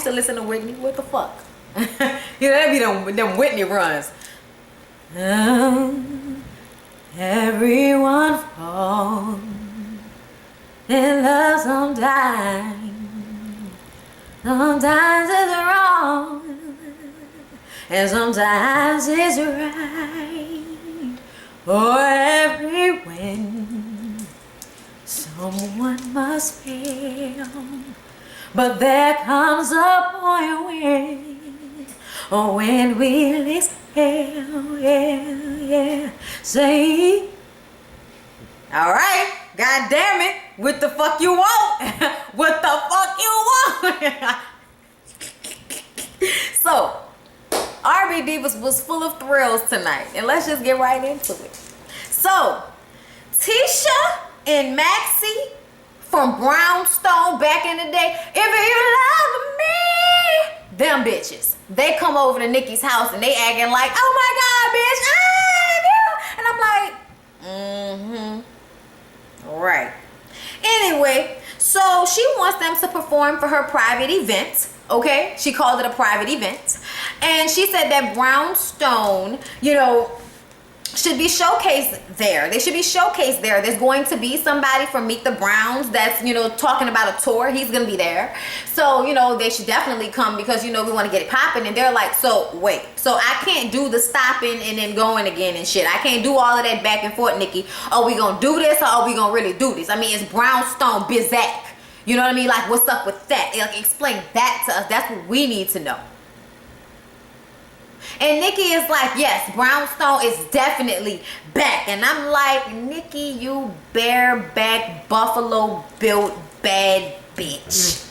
used to listen to Whitney. What the fuck? You know, that'd be them Whitney runs. Everyone falls in love sometimes. Sometimes it's wrong, and sometimes it's right. For every win, someone must fail. But there comes a point when we'll exhale, yeah. Say, all right, god damn it, what the fuck you want? What the fuck you want? So, R&B Divas was full of thrills tonight, and let's just get right into it. So, Tisha and Maxie from Brownstone back in the day, if you love me, them bitches, they come over to Nikki's house and they acting like, oh my god, bitch, I love you. And I'm like, right. Anyway, so she wants them to perform for her private event. Okay, she called it a private event, and she said that Brownstone, you know, should be showcased there. They should be showcased there. There's going to be somebody from Meet the Browns that's, you know, talking about a tour. He's gonna be there, so you know they should definitely come because, you know, we want to get it popping. And they're like, so wait, so I can't do the stopping and then going again and shit. I can't do all of that back and forth, Nikki. Are we gonna do this or are we gonna really do this? I mean, it's Brownstone Bizak. You know what I mean? Like, what's up with that? Like, explain that to us. That's what we need to know. And Nikki is like, yes, Brownstone is definitely back. And I'm like, Nikki, you bareback, buffalo built bad bitch.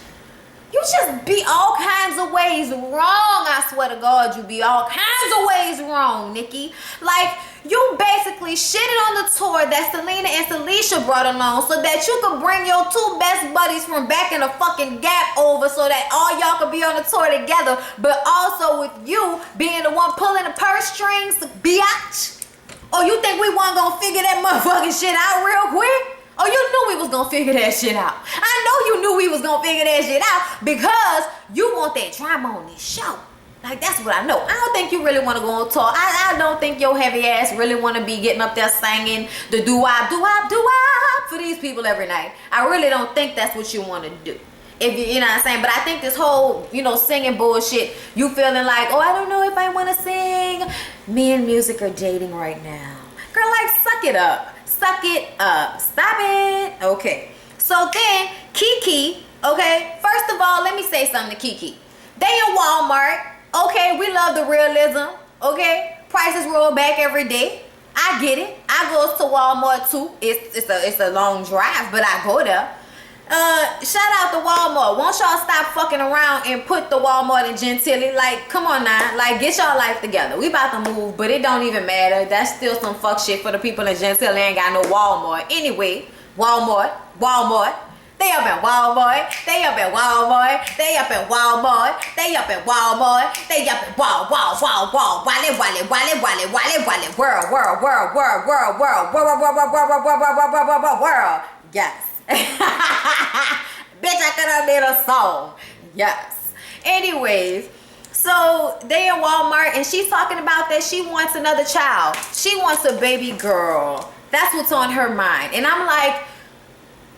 You just be all kinds of ways wrong. I swear to God, you be all kinds of ways wrong, Nikki. Like, you basically shitted on the tour that Selena and Celicia brought along so that you could bring your two best buddies from back in the fucking Gap over so that all y'all could be on the tour together, but also with you being the one pulling the purse strings, biatch. Oh, you think we weren't gonna figure that motherfucking shit out real quick? Oh, you knew we was gonna figure that shit out. I know you knew we was gonna figure that shit out because you want that drama on this show. Like, that's what I know. I don't think you really want to go on tour. I don't think your heavy ass really want to be getting up there singing the doo-wop, doo-wop, doo-wop for these people every night. I really don't think that's what you want to do. If you know what I'm saying? But I think this whole, you know, singing bullshit, you feeling like, oh, I don't know if I want to sing. Me and music are dating right now. Girl, like, suck it up. Suck it up. Stop it. Okay. So then, Kiki, okay, first of all, let me say something to Kiki. They in Walmart. Okay, we love the realism. Okay, prices roll back every day. I get it. I go to Walmart too. It's a long drive, but I go there. Shout out to Walmart. Won't y'all stop fucking around and put the Walmart in Gentilly? Like, come on now. Like, get y'all life together. We about to move, but it don't even matter. That's still some fuck shit for the people in Gentilly. Ain't got no Walmart. Anyway, Walmart. They up at Walmart. They up at Walmart. They up at Walmart. They up at Walmart. They up at Wall. Wally. World. Yes. Bitch, I could have made a song. Yes. Anyways, so they in Walmart and she's talking about that she wants another child. She wants a baby girl. That's what's on her mind. And I'm like,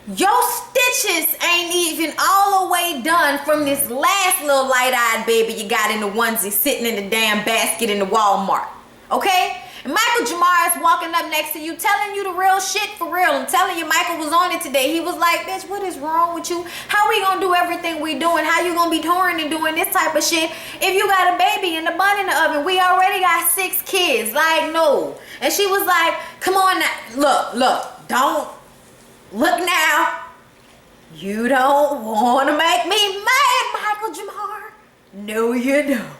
your stitches ain't even all the way done from this last little light-eyed baby you got in the onesie sitting in the damn basket in the Walmart. Okay? And Michael Jamar is walking up next to you telling you the real shit for real. I'm telling you, Michael was on it today. He was like, bitch, what is wrong with you? How we gonna do everything we doing? How you gonna be touring and doing this type of shit if you got a baby and the bun in the oven? We already got 6 kids. Like, no. And she was like, come on now. Look, don't. Look now. You don't want to make me mad, Michael Jamar. No, you don't.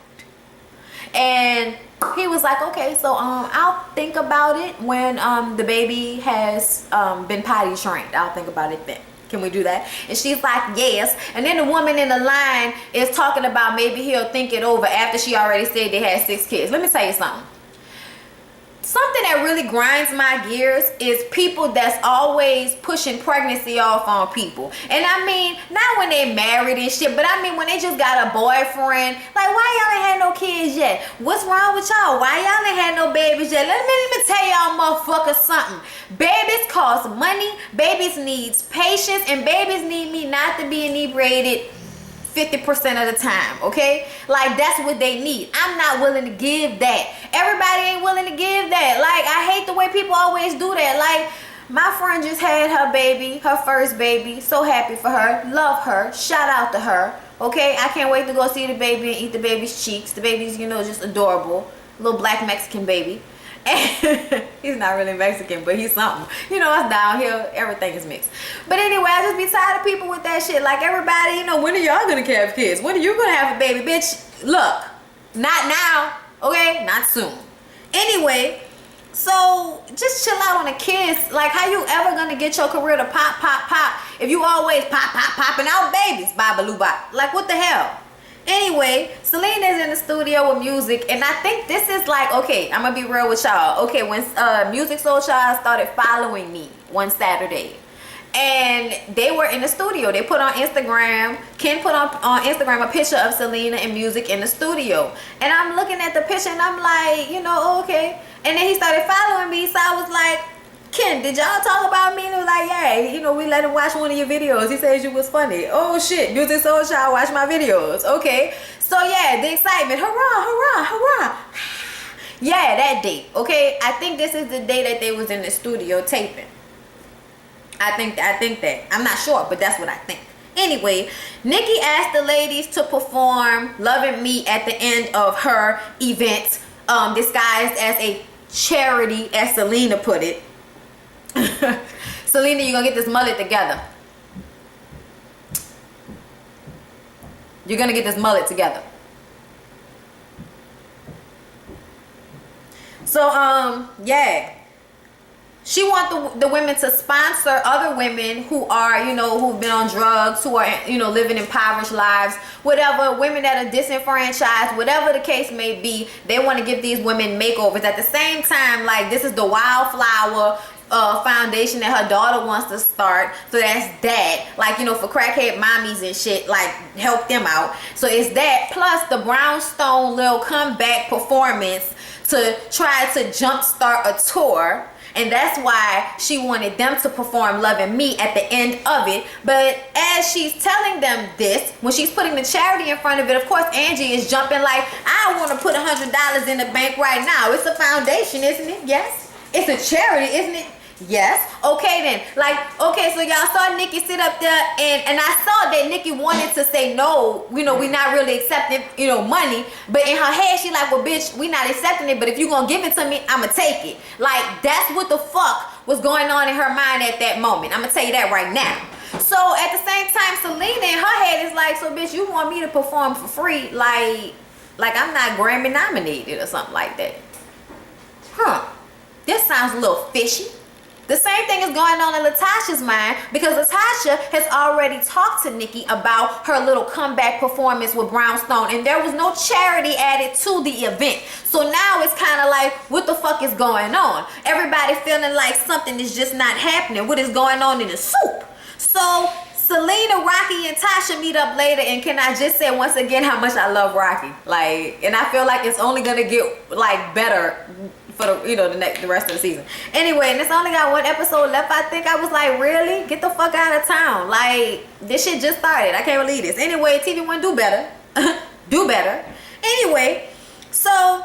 And he was like, okay, so I'll think about it when the baby has been potty trained. I'll think about it then. Can we do that? And she's like, yes. And then the woman in the line is talking about maybe he'll think it over after she already said they had 6 kids. Let me tell you something. Something that really grinds my gears is people that's always pushing pregnancy off on people. And I mean, not when they married and shit, but I mean when they just got a boyfriend. Like, why y'all ain't had no kids yet? What's wrong with y'all? Why y'all ain't had no babies yet? Let me tell y'all motherfuckers something. Babies cost money, babies needs patience, and babies need me not to be inebriated 50% of the time, okay? Like, that's what they need. I'm not willing to give that. Everybody ain't willing to give that. Like, I hate the way people always do that. Like, my friend just had her baby, her first baby. So happy for her. Love her. Shout out to her, okay? I can't wait to go see the baby and eat the baby's cheeks. The baby's, you know, just adorable. Little black Mexican baby. And he's not really Mexican, but he's something. You know, us down here, everything is mixed. But anyway, I just be tired of people with that shit. Like, everybody, you know, when are y'all gonna have kids? When are you gonna have a baby? Bitch, look, not now, okay? Not soon. Anyway, so just chill out on the kids. Like, how you ever gonna get your career to pop, pop, pop if you always popping out babies? Bye-baloo bop. Like, what the hell? Anyway, Selena's in the studio with music, and I think this is like, okay, I'm gonna be real with y'all. Okay, when Music Soul Child started following me one Saturday, and they were in the studio, they put on Instagram, Ken put on Instagram a picture of Selena and Music in the studio, and I'm looking at the picture and I'm like, you know, okay, and then he started following me, so I was like, Ken, did y'all talk about me? And he was like, yeah, you know, we let him watch one of your videos. He says you was funny. Oh shit, Music Soul Child watch my videos. Okay, so yeah, the excitement, hurrah, hurrah, hurrah. Yeah, that date. Okay, I think this is the day that they was in the studio taping. I think that. I'm not sure, but that's what I think. Anyway, Nikki asked the ladies to perform Loving Me at the end of her event, disguised as a charity, as Selena put it. Selena, you're gonna get this mullet together. You're gonna get this mullet together. So, yeah. She wants the women to sponsor other women who are, you know, who've been on drugs, who are, you know, living impoverished lives, whatever, women that are disenfranchised, whatever the case may be. They want to give these women makeovers. At the same time, like, this is the Wildflower foundation that her daughter wants to start. So that's that, like, you know, for crackhead mommies and shit, like, help them out. So it's that plus the Brownstone little comeback performance to try to jumpstart a tour. And that's why she wanted them to perform Loving Me at the end of it. But as she's telling them this, when she's putting the charity in front of it, of course Angie is jumping like, I want to put $100 in the bank right now. It's a foundation, isn't it? Yes. It's a charity, isn't it? Yes. Okay then. Like, okay, so y'all saw Nikki sit up there and I saw that Nikki wanted to say no, you know, we not really accepting, you know, money. But in her head, she like, well, bitch, we not accepting it, but if you gonna give it to me, I'ma take it. Like, that's what the fuck was going on in her mind at that moment. I'm gonna tell you that right now. So at the same time, Selena in her head is like, so bitch, you want me to perform for free? Like I'm not Grammy nominated or something like that. Huh. This sounds a little fishy. The same thing is going on in Latasha's mind, because Latasha has already talked to Nikki about her little comeback performance with Brownstone, and there was no charity added to the event. So now it's kind of like, what the fuck is going on? Everybody feeling like something is just not happening. What is going on in the soup? So Selena, Rocky, and Tasha meet up later, and can I just say once again how much I love Rocky? Like, and I feel like it's only gonna get like better for the, you know, the rest of the season. Anyway, and it's only got one episode left. I think I was like, really? Get the fuck out of town. Like, this shit just started. I can't believe this. Anyway, TV One, do better. Do better. Anyway, so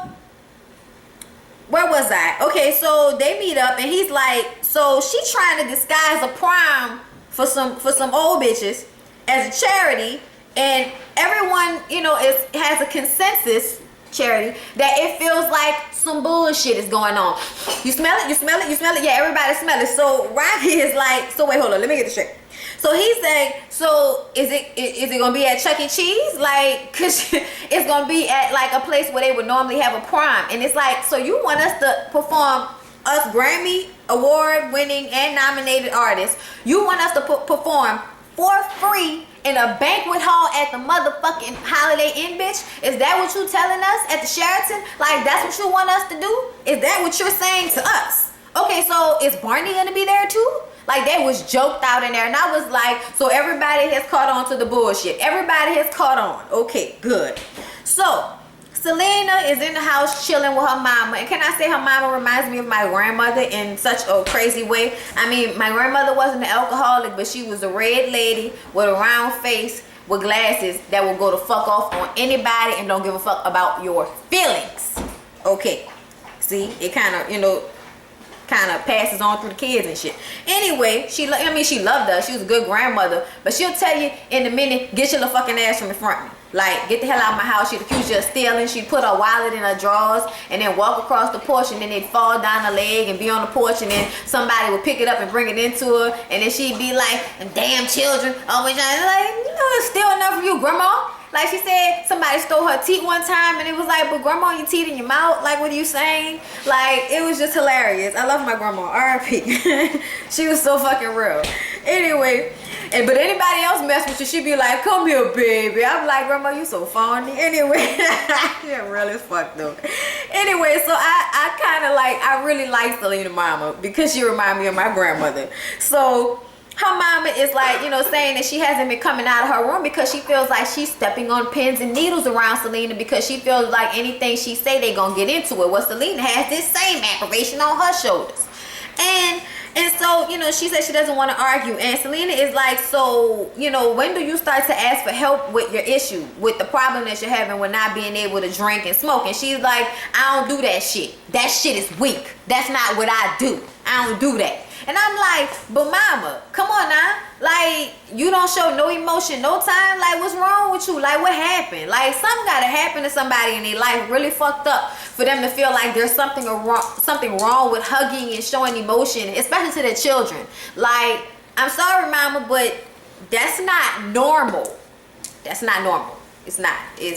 where was I? Okay, so they meet up and he's like, so she trying to disguise a prom for some old bitches as a charity, and everyone, you know, has a consensus, charity, that it feels like some bullshit is going on. You smell it? You smell it? You smell it? Yeah, everybody smell it. So Rocky is like, so wait, hold on, let me get this straight. So he's saying, so is it gonna be at Chuck E. Cheese? Like, cause it's gonna be at like a place where they would normally have a prom, and it's like, so you want us to perform, us Grammy award winning and nominated artists, you want us to perform for free in a banquet hall at the motherfucking Holiday Inn, bitch? Is that what you telling us at the Sheraton? Like, that's what you want us to do? Is that what you're saying to us? Okay, so is Barney gonna be there too? Like, they was joked out in there, and I was like, so everybody has caught on to the bullshit. Everybody has caught on. Okay, good. So Selena is in the house chilling with her mama, and can I say her mama reminds me of my grandmother in such a crazy way. I mean, my grandmother wasn't an alcoholic, but she was a red lady with a round face with glasses that will go the fuck off on anybody and don't give a fuck about your feelings. Okay, see, it kind of, you know, kind of passes on through the kids and shit. Anyway, she loved us. She was a good grandmother, but she'll tell you in a minute, get your little fucking ass from in front of me. Like, get the hell out of my house. She'd accuse you of stealing. She'd put her wallet in her drawers and then walk across the porch, and then they'd fall down the leg and be on the porch, and then somebody would pick it up and bring it into her, and then she'd be like, damn children, always like, you know, it's still enough for you, grandma. Like, she said somebody stole her teeth one time, and it was like, but grandma, your teeth in your mouth? Like, what are you saying? Like, it was just hilarious. I love my grandma, R.I.P. She was so fucking real. Anyway, but anybody else mess with you, she'd be like, come here, baby. I'm like, grandma, you so funny. Anyway, yeah, real as fuck though. Anyway, so I kind of like, I really like Selena mama because she remind me of my grandmother. So her mama is like, you know, saying that she hasn't been coming out of her room because she feels like she's stepping on pins and needles around Selena, because she feels like anything she say, they gonna get into it. Well, Selena has this same aggravation on her shoulders. And so, you know, she said she doesn't want to argue. And Selena is like, so, you know, when do you start to ask for help with your issue, with the problem that you're having with not being able to drink and smoke? And she's like, I don't do that shit. That shit is weak. That's not what I do. I don't do that. And I'm like, but mama, come on now. Like, you don't show no emotion, no time. Like, what's wrong with you? Like, what happened? Like, something gotta happen to somebody in their life really fucked up for them to feel like there's something wrong with hugging and showing emotion, especially to their children. Like, I'm sorry, mama, but that's not normal. That's not normal. It's not.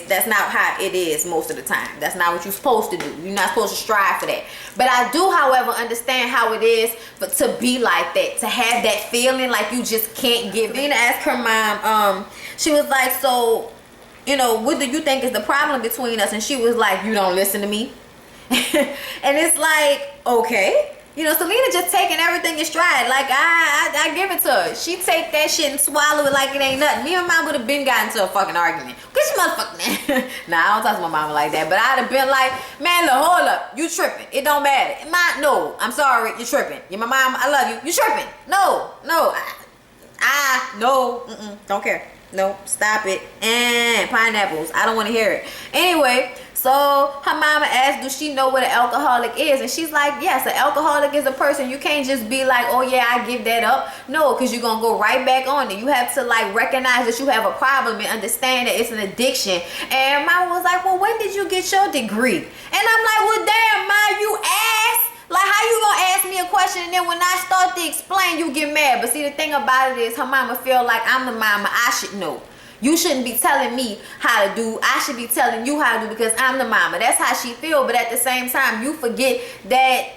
That's not how it is most of the time. That's not what you're supposed to do. You're not supposed to strive for that. But I do, however, understand how it is to be like that, to have that feeling like you just can't give. Lena asked her mom, she was like, so, you know, what do you think is the problem between us? And she was like, you don't listen to me. And it's like, okay. You know, Selena just taking everything in stride. Like, I give it to her. She take that shit and swallow it like it ain't nothing. Me and mom would have been gotten into a fucking argument. Get your motherfucking man. Nah, I don't talk to my mama like that. But I'd have been like, man, look, hold up. You tripping. It don't matter. No, I'm sorry. You're tripping. You're my mom. I love you. You tripping. No. No. Don't care. No, stop it. And pineapples. I don't want to hear it. Anyway, so her mama asked, do she know what an alcoholic is? And she's like, yes, an alcoholic is a person. You can't just be like, oh yeah, I give that up. No, because you're going to go right back on it. You have to like recognize that you have a problem and understand that it's an addiction. And mama was like, well, when did you get your degree? And I'm like, well, damn, ma, you ass. Like, how you gonna ask me a question and then when I start to explain, you get mad? But see, the thing about it is her mama feel like I'm the mama. I should know. You shouldn't be telling me how to do. I should be telling you how to do because I'm the mama. That's how she feel. But at the same time, you forget that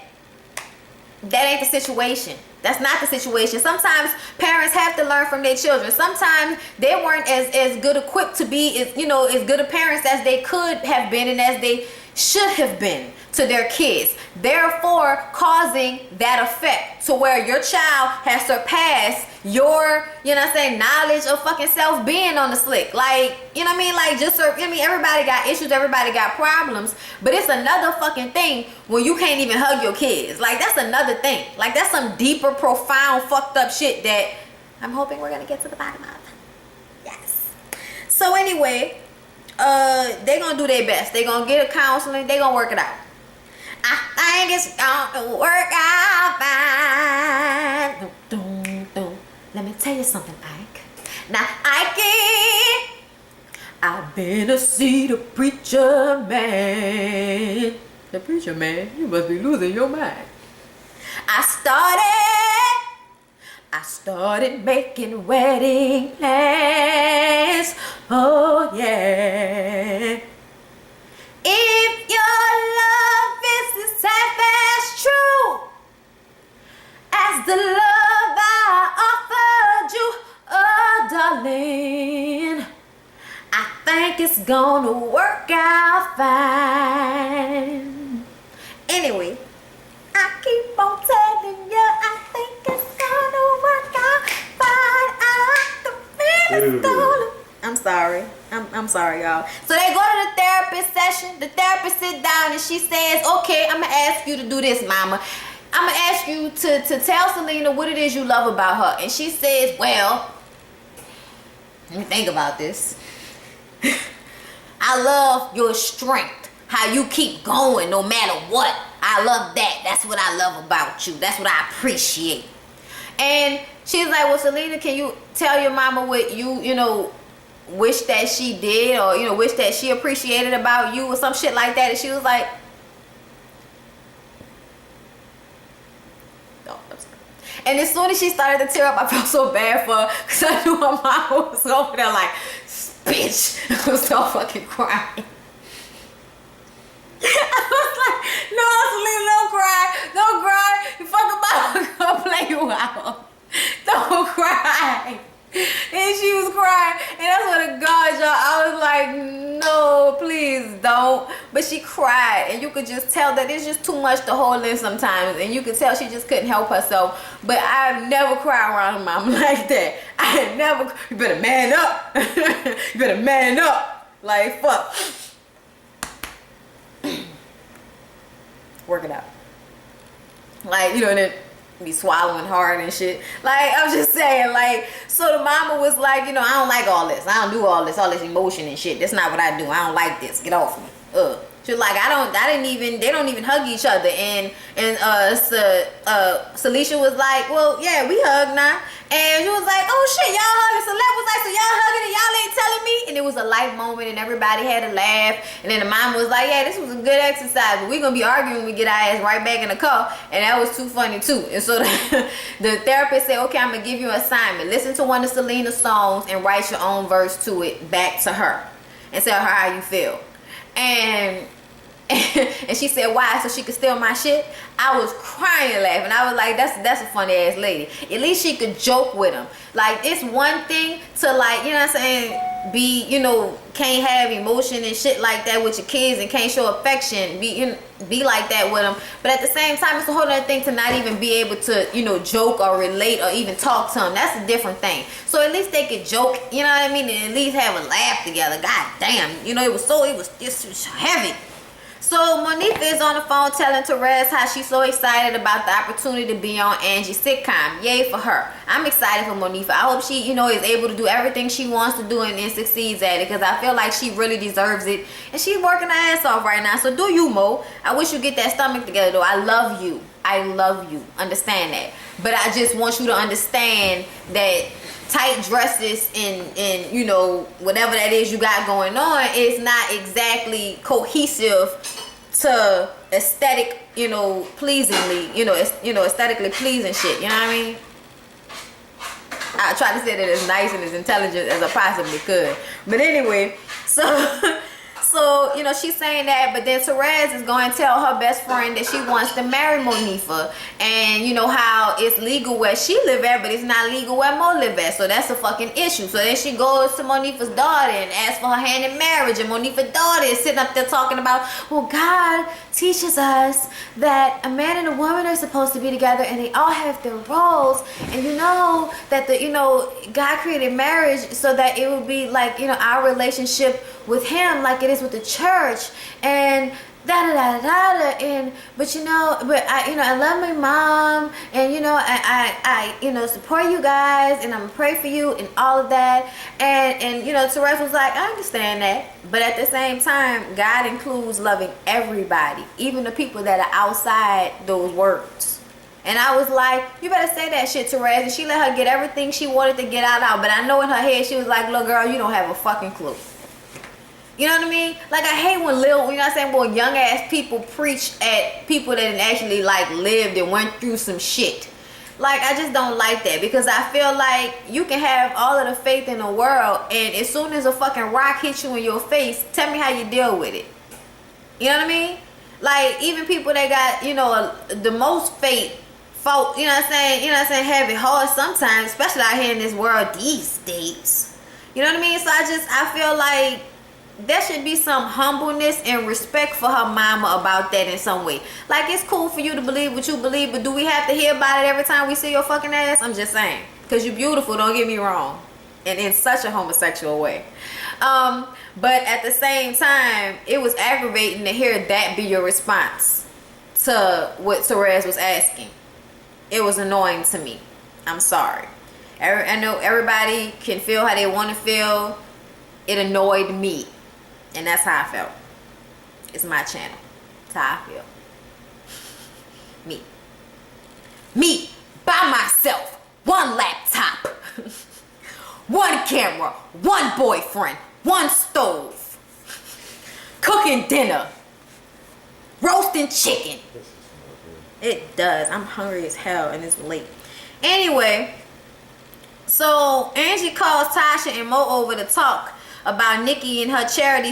that ain't the situation. That's not the situation. Sometimes parents have to learn from their children. Sometimes they weren't as good equipped to be as good a parents as they could have been and as they should have been to their kids, therefore causing that effect to where your child has surpassed your, knowledge of fucking self being on the slick. Like, you know what I mean? Like, everybody got issues, everybody got problems, but it's another fucking thing when you can't even hug your kids. Like, that's another thing. Like, that's some deeper, profound, fucked up shit that I'm hoping we're gonna get to the bottom of. Yes. So anyway, they gonna do their best. They gonna get a counseling. They gonna work it out. I think it's gonna work out fine. Let me tell you something, Ike. Now, Ike, I've been to see the preacher man. The preacher man? You must be losing your mind. I started making wedding plans. Oh, yeah. If your love is as true as the love I offered you, oh darling. think it's gonna work out fine. Anyway, I keep on telling you, I think it's gonna work out fine. I feel it's gonna. I'm sorry. I'm sorry, y'all. So they go to the therapist session. The therapist sit down and she says, okay, I'm gonna ask you to do this, mama. I'm gonna ask you to tell Selena what it is you love about her. And she says, well, let me think about this. I love your strength. How you keep going no matter what. I love that. That's what I love about you. That's what I appreciate. And she's like, well, Selena, can you tell your mama what you know, wish that she did, or, you know, wish that she appreciated about you, or some shit like that? And she was like, oh, I'm sorry. And as soon as she started to tear up, I felt so bad for her, because I knew her mama was over there like, bitch. I was so fucking crying. I was like, no, Selena, don't cry. Don't cry. You fucking mama gonna play you out. Don't cry. And she was crying. And I swear to God, y'all, I was like, no, please don't. But she cried. And you could just tell that it's just too much to hold in sometimes. And you could tell she just couldn't help herself. But I've never cried around her mom like that. I had never. You better man up. You better man up. Like, fuck. Work it out. Like, you know, and then be swallowing hard and shit. Like, I'm just saying, like, so the mama was like, you know, I don't like all this. I don't do all this emotion and shit. That's not what I do. I don't like this. Get off me. She was like, they don't even hug each other. And Celicia was like, well, yeah, we hug now. And she was like, oh shit, y'all hugging. Celeb was like, so y'all hugging and y'all ain't telling me? And it was a light moment and everybody had a laugh. And then the mom was like, yeah, this was a good exercise, but we're gonna be arguing when we get our ass right back in the car. And that was too funny too. And so the therapist said, okay, I'm gonna give you an assignment. Listen to one of Selena's songs and write your own verse to it back to her. And tell her how you feel. And she said, why? So she could steal my shit? I was crying laughing. I was like, that's a funny ass lady. At least she could joke with him. Like, it's one thing to, like, you know what I'm saying, be, you know, can't have emotion and shit like that with your kids and can't show affection, be like that with them. But at the same time, it's a whole other thing to not even be able to, you know, joke or relate or even talk to them. That's a different thing. So at least they could joke, you know what I mean, and at least have a laugh together. God damn, you know, it was heavy. So Monifa is on the phone telling Therese how she's so excited about the opportunity to be on Angie's sitcom. Yay for her. I'm excited for Monifa. I hope she, you know, is able to do everything she wants to do and succeeds at it, because I feel like she really deserves it. And she's working her ass off right now. So do you, Mo. I wish you get that stomach together, though. I love you. I love you. Understand that. But I just want you to understand that tight dresses and you know, whatever that is you got going on is not exactly cohesive to aesthetic, you know, pleasingly, you know, aesthetically pleasing shit, you know what I mean? I try to say that as nice and as intelligent as I possibly could. But anyway, so you know, she's saying that, but then Therese is going to tell her best friend that she wants to marry Monifa, and you know how it's legal where she live at, but it's not legal where Mo live at, so that's a fucking issue. So then she goes to Monifa's daughter and asks for her hand in marriage, and Monifa's daughter is sitting up there talking about, well, God teaches us that a man and a woman are supposed to be together and they all have their roles, and you know that God created marriage so that it would be like, you know, our relationship with him like it is with the church, and and but I love my mom, and you know, I you know, support you guys, and I'm gonna pray for you and all of that, and you know, Therese was like, I understand that, but at the same time, God includes loving everybody, even the people that are outside those words. And I was like, you better say that shit, Therese. And she let her get everything she wanted to get out. But I know in her head, she was like, look, girl, you don't have a fucking clue. You know what I mean? Like, I hate when you know what I'm saying, when young ass people preach at people that actually like lived and went through some shit. Like, I just don't like that, because I feel like you can have all of the faith in the world, and as soon as a fucking rock hits you in your face, tell me how you deal with it. You know what I mean? Like, even people that got, you know, the most faith, folk, you know what I'm saying, have it hard sometimes, especially out here in this world these days. You know what I mean? So I feel like there should be some humbleness and respect for her mama about that in some way. Like, it's cool for you to believe what you believe, but do we have to hear about it every time we see your fucking ass? I'm just saying. Because you're beautiful, don't get me wrong. And in such a homosexual way. But at the same time, it was aggravating to hear that be your response to what Therese was asking. It was annoying to me. I'm sorry. I know everybody can feel how they want to feel. It annoyed me. And that's how I felt. It's my channel. That's how I feel. Me. By myself. One laptop. One camera. One boyfriend. One stove. Cooking dinner. Roasting chicken. It does. I'm hungry as hell and it's late. Anyway, so Angie calls Tasha and Mo over to talk about Nikki and her charity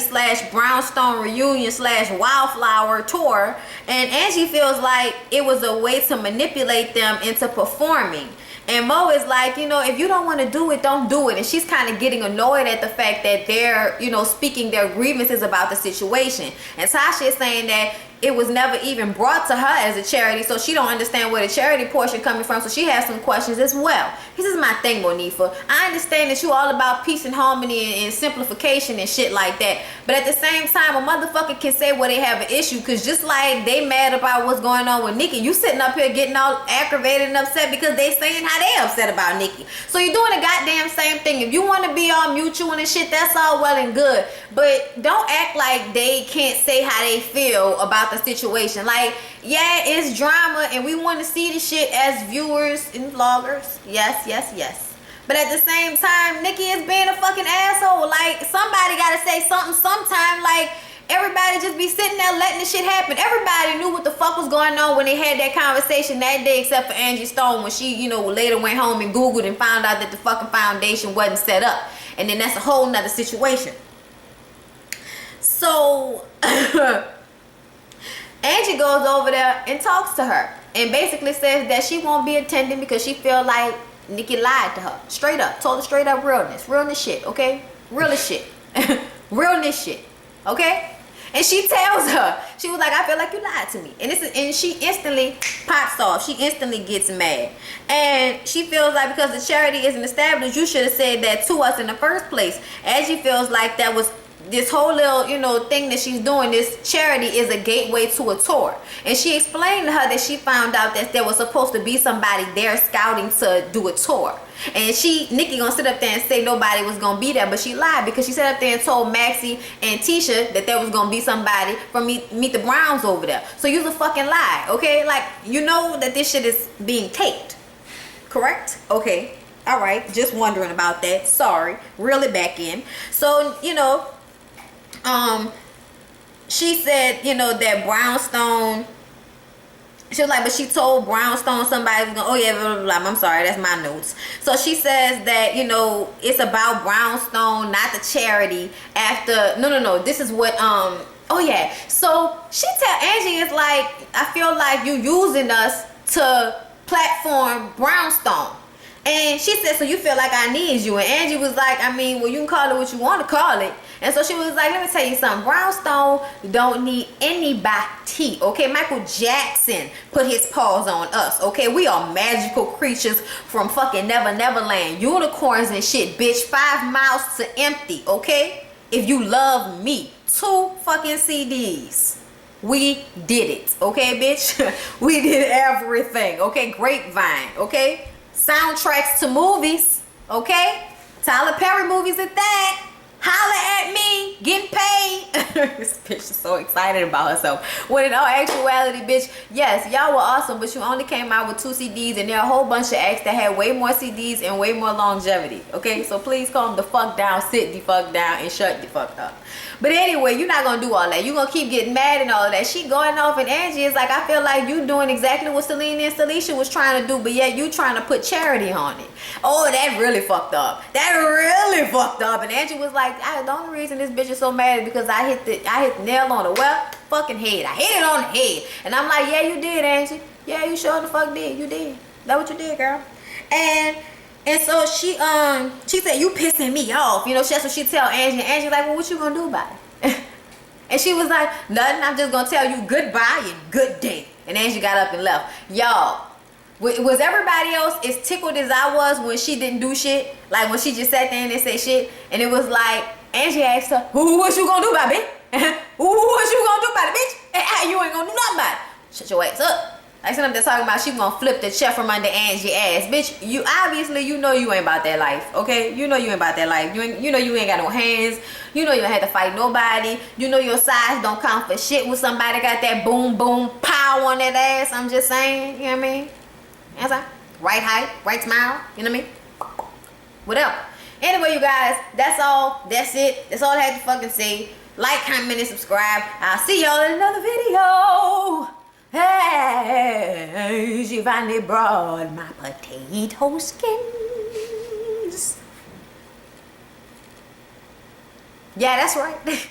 / brownstone reunion / wildflower tour, and Angie feels like it was a way to manipulate them into performing. And Mo is like, you know, if you don't want to do it, don't do it. And she's kind of getting annoyed at the fact that they're, you know, speaking their grievances about the situation. And Tasha is saying that it was never even brought to her as a charity, so she don't understand where the charity portion coming from, so she has some questions as well. This is my thing, Monifa. I understand that you all about peace and harmony and simplification and shit like that, but at the same time, a motherfucker can say where they have an issue, because just like they mad about what's going on with Nikki, you sitting up here getting all aggravated and upset because they saying how they upset about Nikki. So you're doing the goddamn same thing. If you want to be all mutual and shit, that's all well and good, but don't act like they can't say how they feel about the situation. Like, yeah, it's drama and we want to see the shit as viewers and vloggers. Yes. But at the same time, Nikki is being a fucking asshole. Like, somebody gotta say something sometime. Like, everybody just be sitting there letting the shit happen. Everybody knew what the fuck was going on when they had that conversation that day, except for Angie Stone, when she, you know, later went home and Googled and found out that the fucking foundation wasn't set up. And then that's a whole nother situation. So Angie goes over there and talks to her and basically says that she won't be attending because she feel like Nikki lied to her. Straight up. Told her straight up realness shit, okay? Realness shit. Realness shit, okay? And she tells her, she was like, I feel like you lied to me. And she instantly pops off. She instantly gets mad. And she feels like because the charity isn't established, you should have said that to us in the first place. Angie feels like that was this whole little, you know, thing that she's doing, this charity is a gateway to a tour. And she explained to her that she found out that there was supposed to be somebody there scouting to do a tour. And Nikki gonna sit up there and say nobody was gonna be there, but she lied because she sat up there and told Maxie and Tisha that there was gonna be somebody from Meet the Browns over there. So you's a fucking lie, okay? Like, you know that this shit is being taped, correct? Okay, all right, just wondering about that. Sorry, reel it back in. So, you know, she said, you know, that Brownstone, she was like, but she told Brownstone somebody was gonna, oh yeah, blah, blah, blah. I'm sorry, that's my notes. So she says that, you know, it's about Brownstone, not the charity. After, no, this is what, oh yeah. So she tell Angie, is like, I feel like you using us to platform Brownstone. And she said, so you feel like I need you? And Angie was like, I mean, well, you can call it what you want to call it. And so she was like, let me tell you something. Brownstone don't need anybody, okay? Michael Jackson put his paws on us, okay? We are magical creatures from fucking Neverland. Unicorns and shit, bitch. 5 miles to empty, okay? If you love me. 2 fucking CDs. We did it, okay, bitch? We did everything, okay? Grapevine, okay? Soundtracks to movies, okay? Tyler Perry movies at that. Holla at me, getting paid. This bitch is so excited about herself. When in all actuality, bitch, yes, y'all were awesome, but you only came out with 2 CDs, and there are a whole bunch of acts that had way more CDs and way more longevity, okay? So please calm the fuck down, sit the fuck down, and shut the fuck up. But anyway, you're not gonna do all that. You're gonna keep getting mad and all of that. She going off, and Angie is like, I feel like you doing exactly what Selena and Celicia was trying to do, but yet you trying to put charity on it. Oh, that really fucked up. That really fucked up. And Angie was like, the only reason this bitch is so mad is because I hit the nail on the fucking head. I hit it on the head. And I'm like, yeah, you did, Angie. Yeah, you sure the fuck did. You did. That's what you did, girl. And And so she said, you pissing me off. You know, that's what she tell Angie. And Angie's like, well, what you gonna do about it? And she was like, nothing, I'm just gonna tell you goodbye and good day. And Angie got up and left. Y'all, was everybody else as tickled as I was when she didn't do shit? Like when she just sat there and didn't say shit? And it was like, Angie asked her, what you gonna do about it, bitch? What you gonna do about it, bitch? You ain't gonna do nothing about it. Shut your ass up. Like something they're talking about, she gonna flip the chair from under Angie's ass. Bitch, you obviously, you know you ain't about that life, okay? You know you ain't about that life. You know you ain't got no hands. You know you ain't had to fight nobody. You know your size don't count for shit when somebody got that boom, boom, pow on that ass. I'm just saying, you know what I mean? That's right. Right height, right smile, you know what I mean? Whatever. Anyway, you guys, that's all. That's it. That's all I had to fucking say. Like, comment, and subscribe. I'll see y'all in another video. Hey, she finally brought my potato skins. Yeah, that's right.